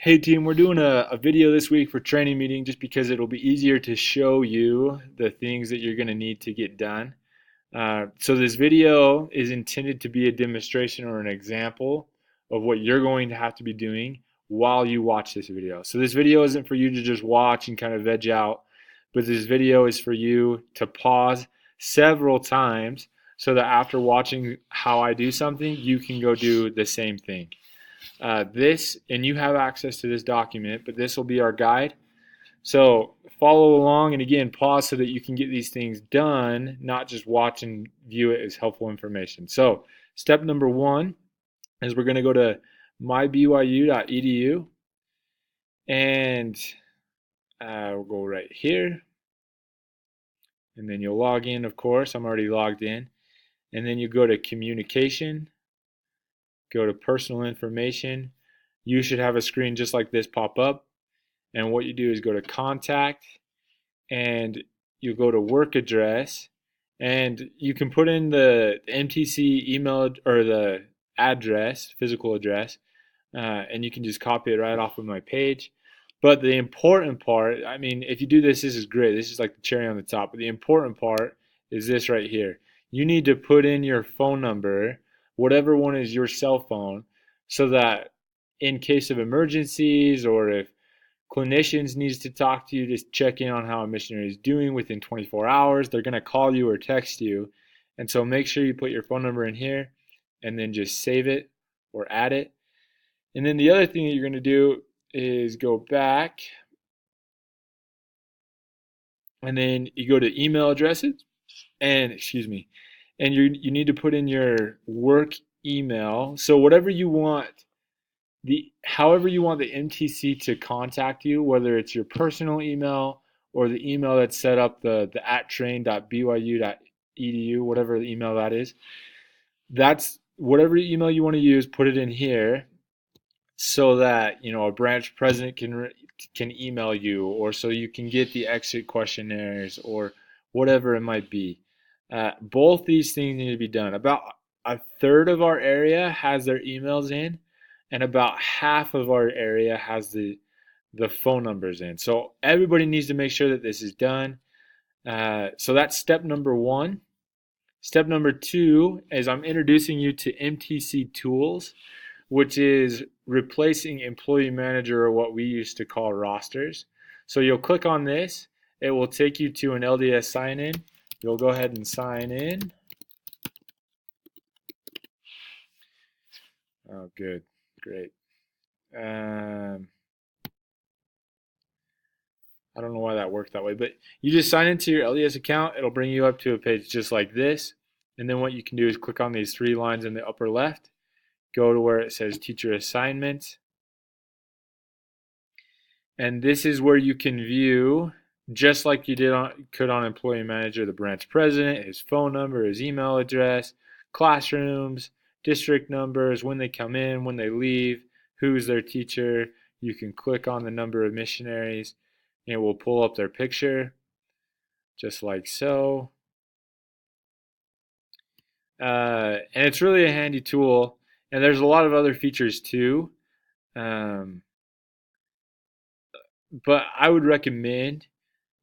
Hey team, we're doing a video this week for training meeting just because it'll be easier to show you the things that you're going to need to get done. So this video is intended to be a demonstration or an example of what you're going to have to be doing while you watch this video. So this video isn't for you to just watch and kind of veg out, but this video is for you to pause several times so that after watching how I do something, you can go do the same thing. And you have access to this document, but this will be our guide. So follow along and again, pause so that you can get these things done, not just watch and view it as helpful information. So step number one is we're going to go to mybyu.edu and we'll go right here. And then you'll log in, of course. I'm already logged in. And then you go to communication, go to personal information. You should have a screen just like this pop up. And what you do is go to contact and you go to work address and you can put in the MTC email or the address, physical address, and you can just copy it right off of my page. But the important part, I mean, if you do this, this is great. This is like the cherry on the top. But the important part is this right here. You need to put in your phone number, whatever one is your cell phone, so that in case of emergencies or if clinicians needs to talk to you to check in on how a missionary is doing within 24 hours, they're going to call you or text you. And so make sure you put your phone number in here and then just save it or add it. And then the other thing that you're going to do is go back and then you go to email addresses and and you need to put in your work email. So whatever you want, however you want the MTC to contact you, whether it's your personal email or the email that's set up, the @train.byu.edu, whatever the email that is, that's whatever email you want to use, put it in here so that a branch president can email you, or so you can get the exit questionnaires or whatever it might be. Both these things need to be done. About a third of our area has their emails in, and about half of our area has the phone numbers in. So everybody needs to make sure that this is done. So that's step number one. Step number two is I'm introducing you to MTC Tools, which is replacing Employee Manager, or what we used to call rosters. So you'll click on this. It will take you to an LDS sign-in. You'll go ahead and sign in. Oh, good. Great. I don't know why that worked that way, but you just sign into your LDS account. It'll bring you up to a page just like this. And then what you can do is click on these three lines in the upper left, go to where it says teacher assignments. And this is where you can view, just like you could on Employee Manager, the branch president, his phone number, his email address, classrooms, district numbers, when they come in, when they leave, who's their teacher. You can click on the number of missionaries and it will pull up their picture, just like so. And it's really a handy tool. And there's a lot of other features too. But I would recommend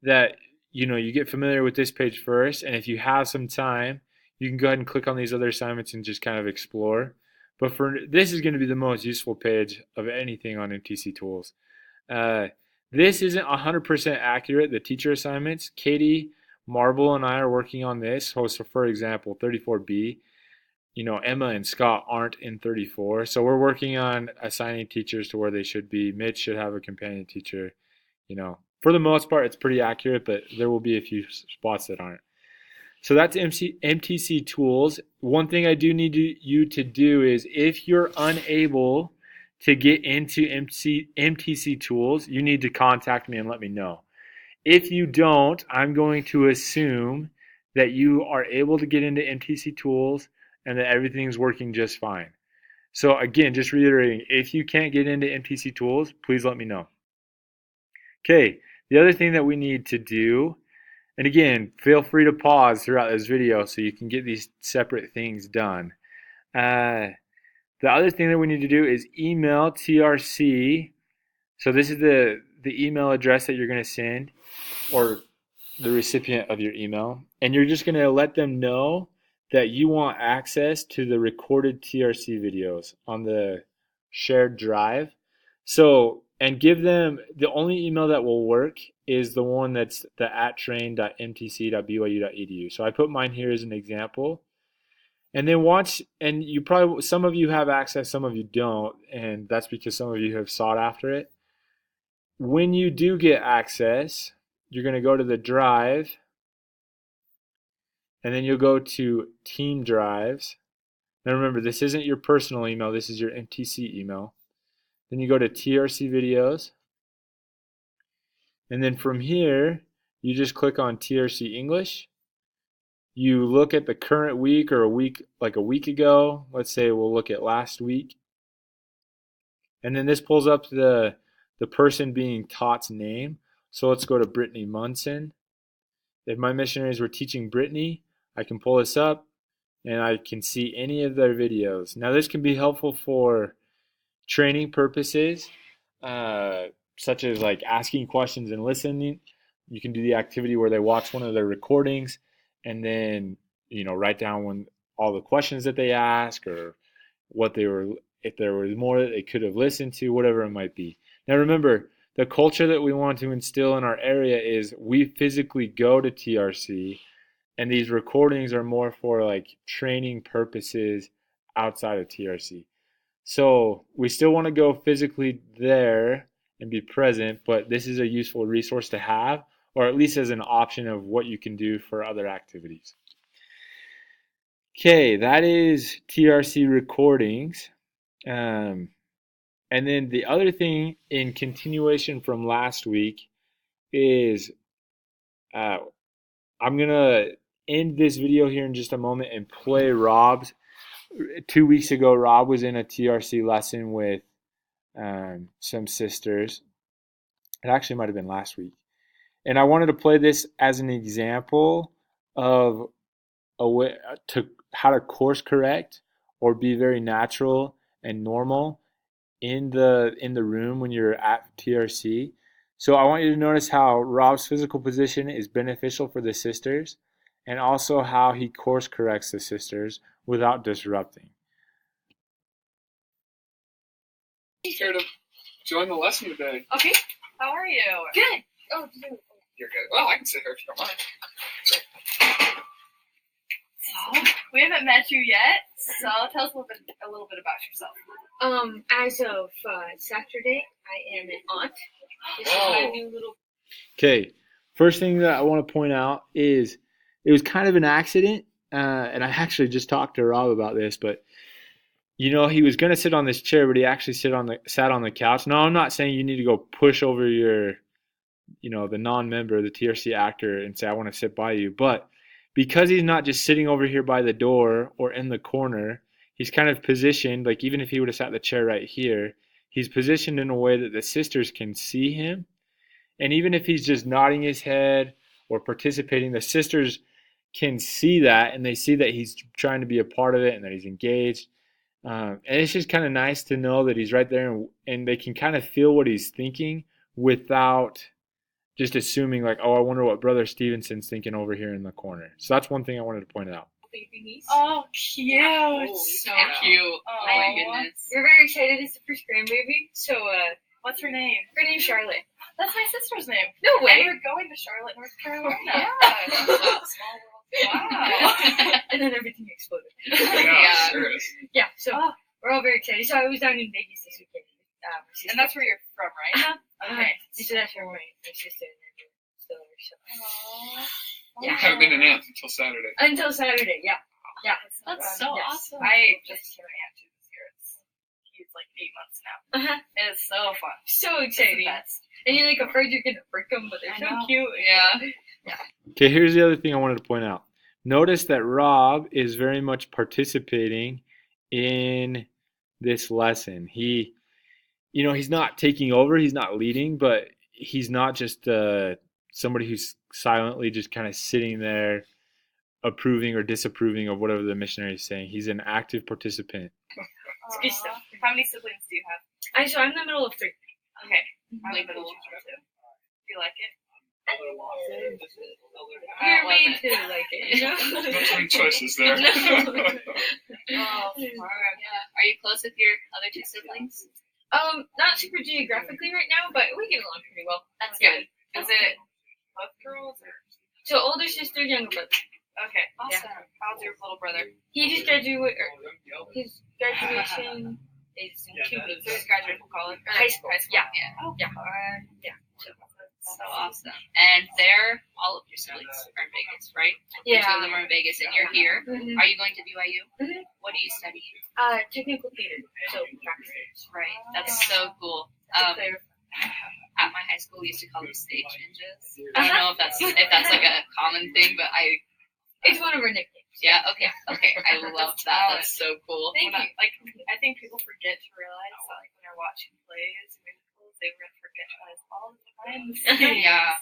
that you get familiar with this page first, and if you have some time, you can go ahead and click on these other assignments and just kind of explore. But this is going to be the most useful page of anything on MTC Tools. This isn't 100% accurate, the teacher assignments. Katie Marble and I are working on this. So for example, 34B, Emma and Scott aren't in 34. So we're working on assigning teachers to where they should be. Mitch should have a companion teacher. For the most part, it's pretty accurate, but there will be a few spots that aren't. So that's MTC Tools. One thing I do need you to do is, if you're unable to get into MTC Tools, you need to contact me and let me know. If you don't, I'm going to assume that you are able to get into MTC Tools and that everything's working just fine. So again, just reiterating, if you can't get into MTC Tools, please let me know. Okay, the other thing that we need to do, and again, feel free to pause throughout this video so you can get these separate things done. The other thing that we need to do is email TRC So this is the email address that you're going to send, or the recipient of your email, and you're just going to let them know that you want access to the recorded TRC videos on the shared drive. So, and give them the only email that will work is the one that's the @train.mtc.byu.edu. So I put mine here as an example. And then once, and you probably, some of you have access, some of you don't, and that's because some of you have sought after it. When you do get access, you're going to go to the drive, and then you'll go to Team Drives. Now remember, this isn't your personal email, this is your MTC email. Then you go to TRC Videos, and then from here, you just click on TRC English. You look at the current week, or a week, like a week ago. Let's say we'll look at last week. And then this pulls up the person being taught's name. So let's go to Brittany Munson. If my missionaries were teaching Brittany, I can pull this up and I can see any of their videos. Now this can be helpful for training purposes, such as like asking questions and listening. You can do the activity where they watch one of their recordings and then, write down all the questions that they ask, or what they were, if there was more that they could have listened to, whatever it might be. Now remember, the culture that we want to instill in our area is we physically go to TRC, and these recordings are more for like training purposes outside of TRC. So we still want to go physically there and be present, but this is a useful resource to have, or at least as an option of what you can do for other activities. Okay, that is TRC recordings. And then the other thing in continuation from last week is I'm going to end this video here in just a moment and play Rob's. 2 weeks ago, Rob was in a TRC lesson with some sisters. It actually might have been last week. And I wanted to play this as an example of a way to how to course correct or be very natural and normal in the room when you're at TRC. So I want you to notice how Rob's physical position is beneficial for the sisters, and also how he course corrects the sisters without disrupting. Here to join the lesson today. Okay. How are you? Good. Oh, you're good. Well, I can sit here if you don't mind. So, we haven't met you yet, so tell us a little bit about yourself. As of Saturday, I am an aunt. This is my new little. Okay, first thing that I want to point out is it was kind of an accident, and I actually just talked to Rob about this, but he was going to sit on this chair, but he actually sat on the couch. No, I'm not saying you need to go push over your, the non-member, the TRC actor, and say, I want to sit by you. But because he's not just sitting over here by the door or in the corner, he's kind of positioned, like even if he would have sat in the chair right here, he's positioned in a way that the sisters can see him. And even if he's just nodding his head or participating, the sisters can see that, and they see that he's trying to be a part of it and that he's engaged. And it's just kind of nice to know that he's right there, and they can kind of feel what he's thinking without just assuming like, oh, I wonder what Brother Stevenson's thinking over here in the corner. So that's one thing I wanted to point out. Baby niece. Oh, cute. So cute. Oh my goodness. We're very excited. It's the first grandbaby. So, What's her name? her name's Charlotte. That's my sister's name. No way. And we're going to Charlotte, North Carolina. Yeah. Small world. Wow. And then everything exploded. Yeah, sure is. Yeah, so we're all very excited. So I was down in Vegas this weekend. And that's where you're from, right? Okay. So that's where my sister and I were still there. So. Aww. Yeah. You haven't been an aunt until Saturday. Until Saturday, yeah. Yeah. That's so yes. awesome. I just became an aunt too this year. He's like 8 months now. Uh-huh. It's so fun. So exciting. It's And you're like afraid you're gonna break them, but they're I so know. cute. Yeah. Okay, here's the other thing I wanted to point out. Notice that Rob is very much participating in this lesson. He's not taking over, he's not leading, but he's not just somebody who's silently just kind of sitting there approving or disapproving of whatever the missionary is saying. He's an active participant. It's good stuff. How many siblings do you have? So I'm in the middle of 3. Okay. I live in a little one too. Do you like it? You're made to like it, you know? No 20 choices there. No. Oh, smart. Yeah. Are you close with your other two siblings? Not super geographically right now, but we get along pretty well. That's Yeah. good. Is it both girls or? So older sister, younger brother. Okay, awesome. How's your little brother? He just graduated. His graduation is in 2 weeks. So he's graduating from college? Or High school. Yeah. Oh, Yeah. fun. So awesome. And they're all of your siblings are in Vegas, right? Two of them are in Vegas, and you're here. Mhm. Are you going to BYU? Mhm. What do you study? Technical theater. So practice. Right. That's so cool. At my high school, we used to call them stage ninjas. I don't know if that's like a common thing, but It's one of our nicknames. yeah. Okay. I love that. That's so cool. Thank you. Like, I think people forget to realize that, like, when they're watching plays and musicals, they forget to realize all the time. Yeah.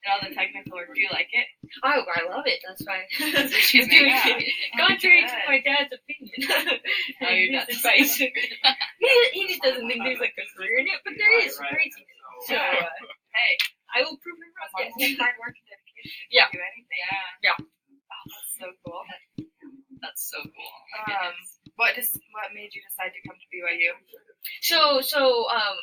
And all the technical work. Do you like it? Oh, I love it. That's why. Excuse Doing me. it. Contrary to my dad's opinion. Oh, your His dad's advice. he just doesn't think there's like a career in it, but there is. Crazy. So Hey, I will prove him as wrong. long as you hard work and dedication, you Yeah. can do anything. Yeah. Oh, that's so cool. That's so cool. What made you decide to come to BYU? So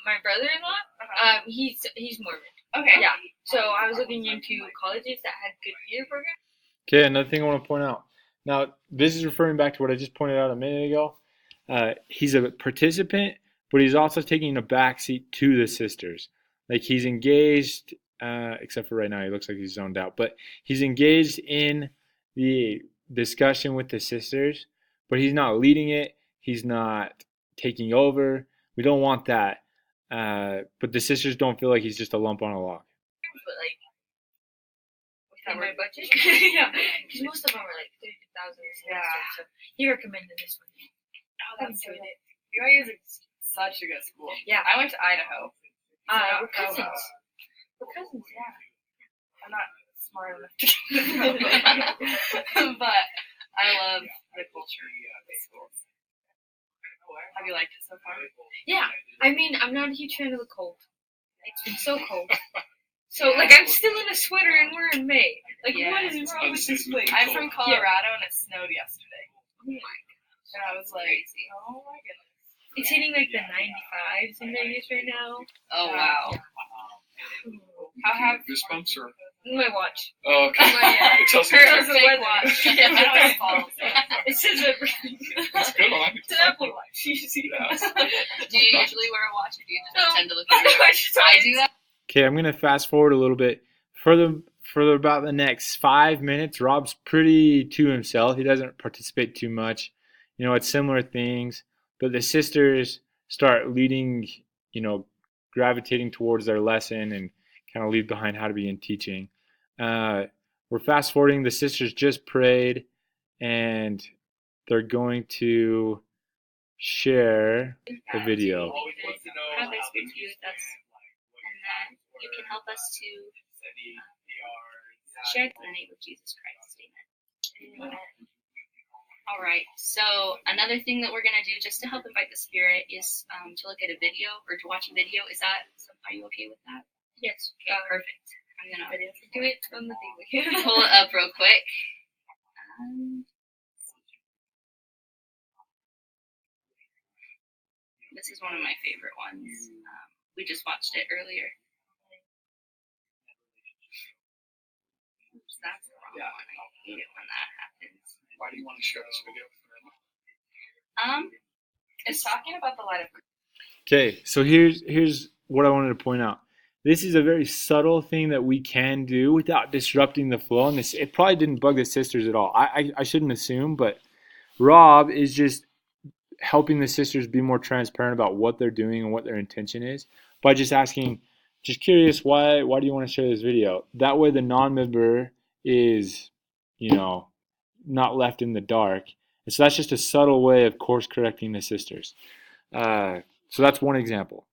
my brother-in-law, he's Mormon. Okay. Yeah. So I was looking into colleges that had good theater programs. Okay, another thing I want to point out. Now, this is referring back to what I just pointed out a minute ago. He's a participant, but he's also taking a backseat to the sisters. Like, he's engaged, except for right now, he looks like he's zoned out. But he's engaged in the discussion with the sisters, but he's not leading it. He's not taking over. We don't want that. But the sisters don't feel like he's just a lump on a log. But like, That in my work? budget, yeah, because most of them are like 30,000. Yeah. So he recommended this one. Oh, that's so good. BYU is such a good school. Yeah. I went to Idaho. We're cousins. We're cousins. Yeah. I'm not smart enough to but I love the culture of the schools. Have you liked it so far? Yeah. I mean, I'm not a huge fan of the cold. It's been so cold. So like, I'm still in a sweater and we're in May. Like, Yeah. what is wrong with this place? I'm from Colorado and it snowed yesterday. Oh my. And I was like, Crazy. oh my goodness. It's hitting like the 95s in Vegas right now. Oh wow. How have Goosebumps or? My watch. Oh, okay. It tells you. Her It's fake watch. I don't follow. It says everything. a good one. It's an Apple Watch. You see Yeah. Do you usually wear a watch, or do you just No. tend to look I at your watch? I do that. Okay, I'm going to fast forward a little bit. For about the next 5 minutes, Rob's pretty to himself. He doesn't participate too much. You know, it's similar things. But the sisters start leading, gravitating towards their lesson and kind of leave behind how to begin teaching. We're fast forwarding. The sisters just prayed, and they're going to share the video. How they speak to you with us, and then you can help us to share it in the name of Jesus Christ. Amen. All right. So another thing that we're gonna do, just to help invite the Spirit, is to look at a video or to watch a video. Are you okay with that? Yes. Okay, perfect. I'm gonna Do it on the thing. pull it up real quick. This is one of my favorite ones. We just watched it earlier. Oops, that's the wrong one. I hate it when that happens. Why do you want to share this video with them? It's talking about the light of Okay, so here's what I wanted to point out. This is a very subtle thing that we can do without disrupting the flow. And it probably didn't bug the sisters at all. I shouldn't assume, but Rob is just helping the sisters be more transparent about what they're doing and what their intention is by just asking, just curious, why do you want to share this video? That way the non-member is, not left in the dark. And so that's just a subtle way of course correcting the sisters. So that's one example.